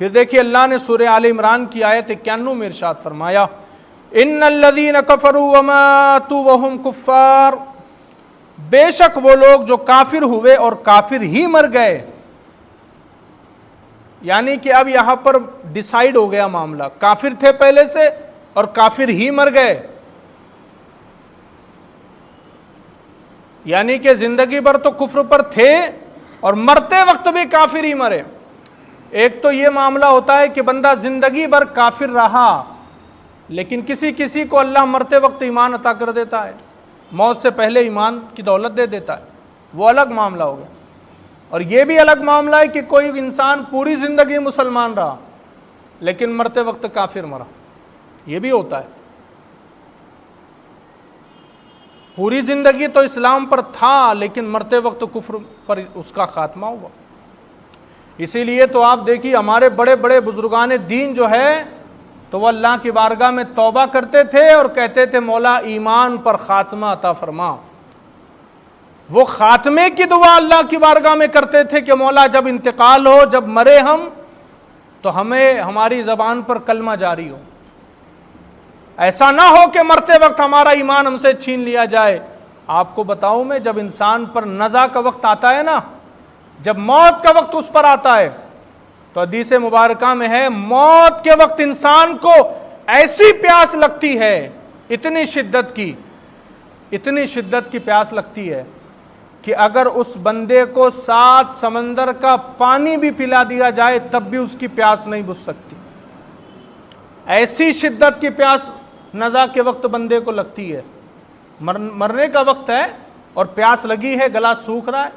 پھر دیکھیے اللہ نے سورہ آل عمران کی آیت 91 میں ارشاد فرمایا ان الذین کفروا وماتوا وهم کفار، بے شک وہ لوگ جو کافر ہوئے اور کافر ہی مر گئے، یعنی کہ اب یہاں پر ڈیسائیڈ ہو گیا معاملہ، کافر تھے پہلے سے اور کافر ہی مر گئے، یعنی کہ زندگی بھر تو کفر پر تھے اور مرتے وقت بھی کافر ہی مرے۔ ایک تو یہ معاملہ ہوتا ہے کہ بندہ زندگی بھر کافر رہا لیکن کسی کو اللہ مرتے وقت ایمان عطا کر دیتا ہے، موت سے پہلے ایمان کی دولت دے دیتا ہے، وہ الگ معاملہ ہو گیا۔ اور یہ بھی الگ معاملہ ہے کہ کوئی انسان پوری زندگی مسلمان رہا لیکن مرتے وقت کافر مرا، یہ بھی ہوتا ہے۔ پوری زندگی تو اسلام پر تھا لیکن مرتے وقت کفر پر اس کا خاتمہ ہوا۔ اسی لیے تو آپ دیکھیے ہمارے بڑے بڑے بزرگان دین جو ہے تو وہ اللہ کی بارگاہ میں توبہ کرتے تھے اور کہتے تھے مولا ایمان پر خاتمہ عطا فرما۔ وہ خاتمے کی دعا اللہ کی بارگاہ میں کرتے تھے کہ مولا جب انتقال ہو، جب مرے ہم، تو ہمیں ہماری زبان پر کلمہ جاری ہو، ایسا نہ ہو کہ مرتے وقت ہمارا ایمان ہم سے چھین لیا جائے۔ آپ کو بتاؤں میں، جب انسان پر نزع کا وقت آتا ہے نا، جب موت کا وقت اس پر آتا ہے تو حدیث مبارکہ میں ہے موت کے وقت انسان کو ایسی پیاس لگتی ہے، اتنی شدت کی پیاس لگتی ہے کہ اگر اس بندے کو 7 سمندر کا پانی بھی پلا دیا جائے تب بھی اس کی پیاس نہیں بجھ سکتی۔ ایسی شدت کی پیاس نزع کے وقت بندے کو لگتی ہے، مرنے کا وقت ہے اور پیاس لگی ہے، گلا سوکھ رہا ہے،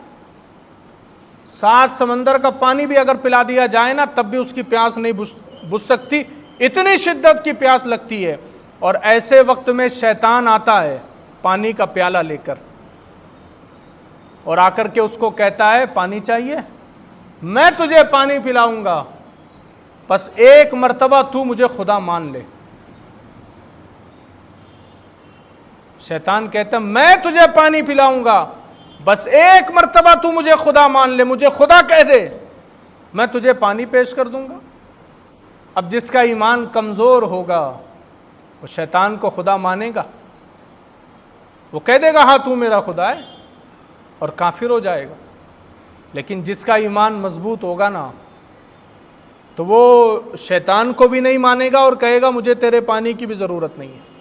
7 سمندر کا پانی بھی اگر پلا دیا جائے نا تب بھی اس کی پیاس نہیں بجھ سکتی، اتنی شدت کی پیاس لگتی ہے۔ اور ایسے وقت میں شیطان آتا ہے پانی کا پیالہ لے کر اور آ کر کے اس کو کہتا ہے پانی چاہیے، میں تجھے پانی پلاؤں گا، بس ایک مرتبہ تو مجھے خدا مان لے۔ شیطان کہتا ہے میں تجھے پانی پلاؤں گا، بس ایک مرتبہ تو مجھے خدا مان لے، مجھے خدا کہہ دے، میں تجھے پانی پیش کر دوں گا۔ اب جس کا ایمان کمزور ہوگا وہ شیطان کو خدا مانے گا، وہ کہہ دے گا ہاں تو میرا خدا ہے اور کافر ہو جائے گا۔ لیکن جس کا ایمان مضبوط ہوگا نا تو وہ شیطان کو بھی نہیں مانے گا اور کہے گا مجھے تیرے پانی کی بھی ضرورت نہیں ہے۔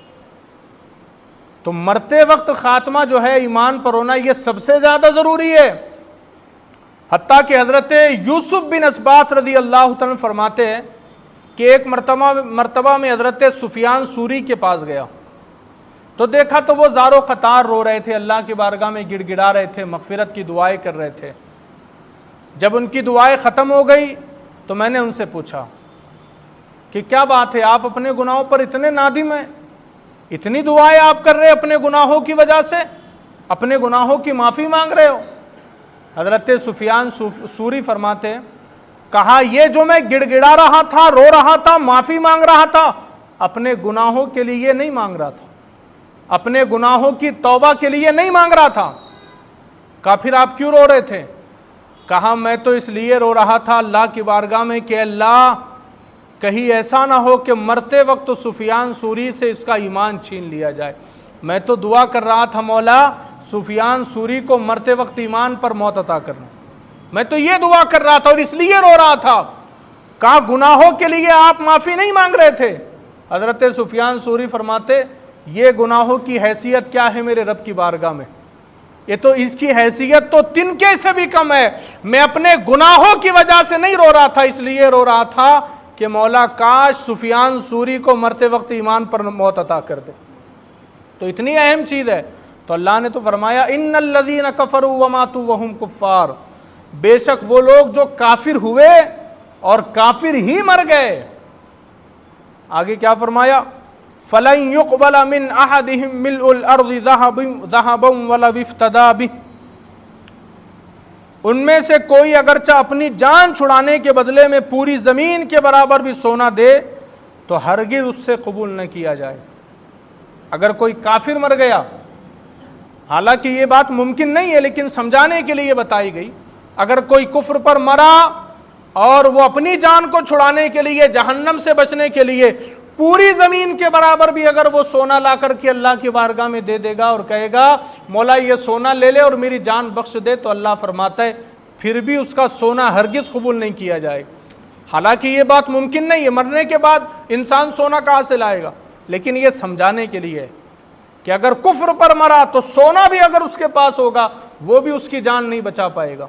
تو مرتے وقت خاتمہ جو ہے ایمان پر ہونا یہ سب سے زیادہ ضروری ہے۔ حتیٰ کہ حضرت یوسف بن اسباط رضی اللہ تعالیٰ فرماتے ہیں کہ ایک مرتبہ میں حضرت سفیان سوری کے پاس گیا تو دیکھا تو وہ زار و قطار رو رہے تھے، اللہ کی بارگاہ میں گڑ گڑا رہے تھے، مغفرت کی دعائیں کر رہے تھے۔ جب ان کی دعائیں ختم ہو گئی تو میں نے ان سے پوچھا کہ کیا بات ہے، آپ اپنے گناہوں پر اتنے نادم ہیں، اتنی دعائیں آپ کر رہے ہیں اپنے گناہوں کی وجہ سے، اپنے گناہوں کی معافی مانگ رہے ہو؟ حضرت سفیان سوری فرماتے ہیں کہا یہ جو میں گڑ گڑا رہا تھا، رو رہا تھا، معافی مانگ رہا تھا، اپنے گناہوں کے لیے نہیں مانگ رہا تھا، اپنے گناہوں کی توبہ کے لیے نہیں مانگ رہا تھا۔ کہا پھر آپ کیوں رو رہے تھے؟ کہا میں تو اس لیے رو رہا تھا اللہ کی بارگاہ میں کہ اللہ کہیں ایسا نہ ہو کہ مرتے وقت سفیان سوری سے اس کا ایمان چھین لیا جائے۔ میں تو دعا کر رہا تھا مولا سفیان سوری کو مرتے وقت ایمان پر موت عطا کرنا، میں تو یہ دعا کر رہا تھا اور اس لیے رو رہا تھا۔ کہا گناہوں کے لیے آپ معافی نہیں مانگ رہے تھے؟ حضرت سفیان سوری فرماتے یہ گناہوں کی حیثیت کیا ہے میرے رب کی بارگاہ میں، یہ تو اس کی حیثیت تو تنکے سے بھی کم ہے۔ میں اپنے گناہوں کی وجہ سے نہیں رو رہا تھا، اس لیے رو رہا تھا کہ مولا کاش سفیان سوری کو مرتے وقت ایمان پر موت عطا کر دے۔ تو اتنی اہم چیز ہے۔ تو اللہ نے تو فرمایا ان الذین کفروا وماتوا وهم کفار، بے شک وہ لوگ جو کافر ہوئے اور کافر ہی مر گئے۔ آگے کیا فرمایا؟ فَلَن يُقْبَلَ مِنْ أَحَدِهِمْ مِلْءُ الْأَرْضِ ذَهَبًا وَلَوِ افْتَدَىٰ بِهِ، ان میں سے کوئی اگرچہ اپنی جان چھڑانے کے بدلے میں پوری زمین کے برابر بھی سونا دے تو ہرگز اس سے قبول نہ کیا جائے۔ اگر کوئی کافر مر گیا، حالانکہ یہ بات ممکن نہیں ہے لیکن سمجھانے کے لیے بتائی گئی، اگر کوئی کفر پر مرا اور وہ اپنی جان کو چھڑانے کے لیے، جہنم سے بچنے کے لیے پوری زمین کے برابر بھی اگر وہ سونا لا کر کے اللہ کی بارگاہ میں دے دے گا اور کہے گا مولا یہ سونا لے لے اور میری جان بخش دے، تو اللہ فرماتا ہے پھر بھی اس کا سونا ہرگز قبول نہیں کیا جائے گا۔ حالانکہ یہ بات ممکن نہیں ہے، مرنے کے بعد انسان سونا کہاں سے لائے گا، لیکن یہ سمجھانے کے لیے کہ اگر کفر پر مرا تو سونا بھی اگر اس کے پاس ہوگا وہ بھی اس کی جان نہیں بچا پائے گا،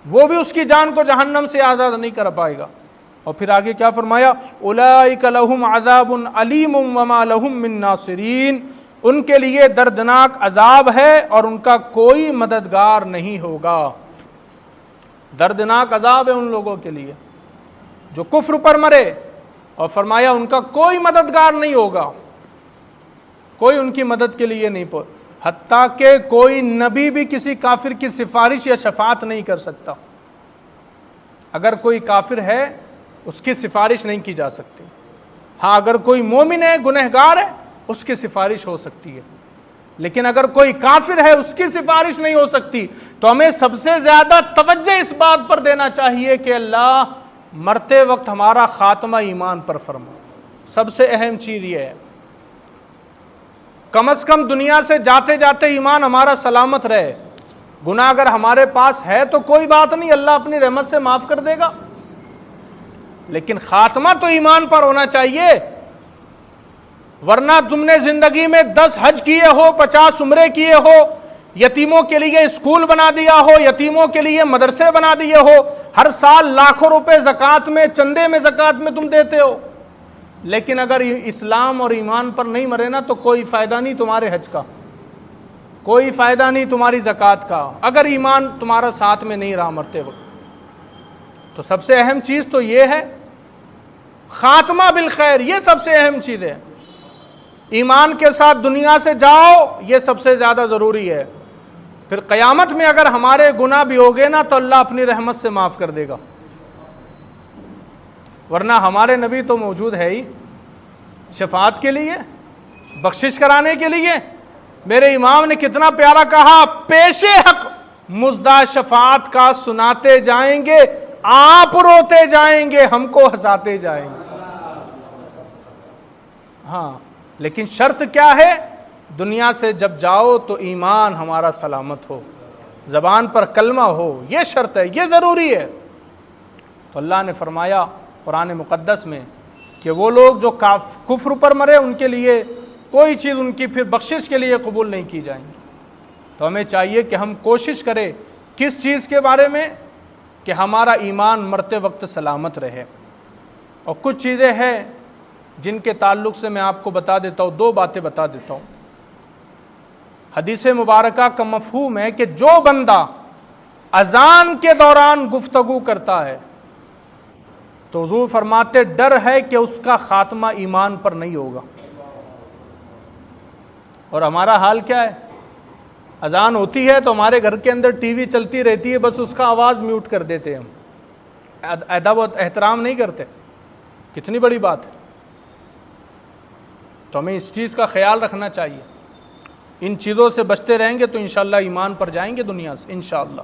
وہ بھی اس کی جان کو جہنم سے آزاد نہیں کر پائے گا۔ اور پھر آگے کیا فرمایا، اولئک لہم عذاب علیم وما لہم من ناصرین، ان کے لیے دردناک عذاب ہے اور ان کا کوئی مددگار نہیں ہوگا۔ دردناک عذاب ہے ان لوگوں کے لیے جو کفر پر مرے، اور فرمایا ان کا کوئی مددگار نہیں ہوگا، کوئی ان کی مدد کے لیے نہیں پہنچ، حتیٰ کہ کوئی نبی بھی کسی کافر کی سفارش یا شفاعت نہیں کر سکتا۔ اگر کوئی کافر ہے اس کی سفارش نہیں کی جا سکتی، ہاں اگر کوئی مومن ہے گنہگار ہے اس کی سفارش ہو سکتی ہے، لیکن اگر کوئی کافر ہے اس کی سفارش نہیں ہو سکتی۔ تو ہمیں سب سے زیادہ توجہ اس بات پر دینا چاہیے کہ اللہ مرتے وقت ہمارا خاتمہ ایمان پر فرما۔ سب سے اہم چیز یہ ہے کم از کم دنیا سے جاتے جاتے ایمان ہمارا سلامت رہے۔ گناہ اگر ہمارے پاس ہے تو کوئی بات نہیں، اللہ اپنی رحمت سے معاف کر دے گا، لیکن خاتمہ تو ایمان پر ہونا چاہیے، ورنہ تم نے زندگی میں 10 حج کیے ہو، 50 عمرے کیے ہو، یتیموں کے لیے اسکول بنا دیا ہو، یتیموں کے لیے مدرسے بنا دیے ہو، ہر سال لاکھوں روپے زکوٰۃ میں، چندے میں، زکوٰۃ میں تم دیتے ہو، لیکن اگر اسلام اور ایمان پر نہیں مرے نا تو کوئی فائدہ نہیں تمہارے حج کا، کوئی فائدہ نہیں تمہاری زکوٰۃ کا، اگر ایمان تمہارا ساتھ میں نہیں رہا مرتے وقت۔ تو سب سے اہم چیز تو یہ ہے خاتمہ بالخیر، یہ سب سے اہم چیز ہے۔ ایمان کے ساتھ دنیا سے جاؤ، یہ سب سے زیادہ ضروری ہے۔ پھر قیامت میں اگر ہمارے گناہ بھی ہوگے نا تو اللہ اپنی رحمت سے معاف کر دے گا، ورنہ ہمارے نبی تو موجود ہے ہی شفاعت کے لیے، بخشش کرانے کے لیے۔ میرے امام نے کتنا پیارا کہا، پیش حق مزدہ شفاعت کا سناتے جائیں گے، آپ روتے جائیں گے، ہم کو ہنساتے جائیں گے۔ ہاں لیکن شرط کیا ہے، دنیا سے جب جاؤ تو ایمان ہمارا سلامت ہو، زبان پر کلمہ ہو، یہ شرط ہے، یہ ضروری ہے۔ تو اللہ نے فرمایا قرآن مقدس میں کہ وہ لوگ جو کفر پر مرے ان کے لیے کوئی چیز ان کی پھر بخشش کے لیے قبول نہیں کی جائیں گی۔ تو ہمیں چاہیے کہ ہم کوشش کریں کس چیز کے بارے میں، کہ ہمارا ایمان مرتے وقت سلامت رہے۔ اور کچھ چیزیں ہیں جن کے تعلق سے میں آپ کو بتا دیتا ہوں، 2 باتیں بتا دیتا ہوں۔ حدیث مبارکہ کا مفہوم ہے کہ جو بندہ اذان کے دوران گفتگو کرتا ہے تو حضور فرماتے ڈر ہے کہ اس کا خاتمہ ایمان پر نہیں ہوگا۔ اور ہمارا حال کیا ہے، اذان ہوتی ہے تو ہمارے گھر کے اندر ٹی وی چلتی رہتی ہے، بس اس کا آواز میوٹ کر دیتے ہیں، ہم ادب و احترام نہیں کرتے۔ کتنی بڑی بات ہے۔ تو ہمیں اس چیز کا خیال رکھنا چاہیے، ان چیزوں سے بچتے رہیں گے تو انشاءاللہ ایمان پر جائیں گے دنیا سے انشاءاللہ۔